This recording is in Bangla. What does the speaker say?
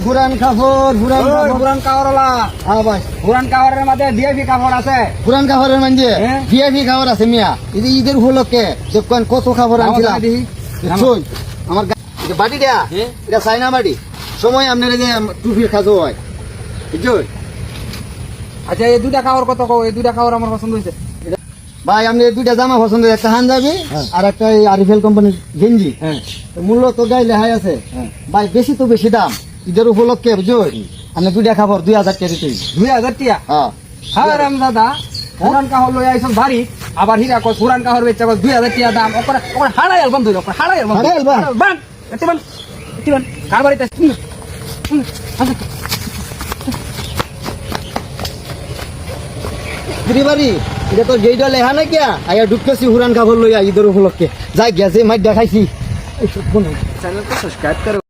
পুরান কাপড় পুরান কাপড়ওয়ালা হ্যাঁ ভাই পুরান কাপড়ের মধ্যে ডিএপি কাপড় আছে পুরান কাপড়ের মানে হ্যাঁ। ভিআইপি খাবার আছে মিয়া এই ঈদের উপলক্ষে দেখবেন কত খাবার আনছিলাম দেখি শোন আমার বাড়ি দেয়া হ্যাঁ। এটা চাইনা বাড়ি সময় আপনার এই যে টুপি খাজো হয় বুঝছেন আচ্ছা এই দুটা কাপড় কত কও এই দুটা কাপড় আমার পছন্দ হয়েছে ভাই আপনি এই দুইটা জামা পছন্দ একটা হানজাবি আর একটা এই আরিফেল কোম্পানির গেঞ্জি হ্যাঁ তো মূল্য তো গায়ে লেহাই আছে হ্যাঁ। ভাই বেশি তো বেশি দাম ঈদের উপলক্ষে বুঝছেন আপনি দুইটা খাবার 2000 টাকা দিতেই 2000 টাকা হ্যাঁ হ্যাঁ রাম দাদা পুরান কাপড় লই আইছস বাড়ি আবার হিরা কই পুরান কাপড় বেচা কই 2000 টাকা দাম ওপরে ওপরে হাড়াই অ্যালবাম ধইলো ওপরে হাড়াই অ্যালবাম হাড়াই অ্যালবাম? বান এতে বান কার বাড়িতে বাড়ি এটা তো যেইটা লেখা না কিয়া আয়া ঢুকতেছি হুরান খাবার লইয়া ঈদের উপলক্ষে যাই গেছে মাই দেখাইছি এই সব চ্যানেলটা সাবস্ক্রাইব করো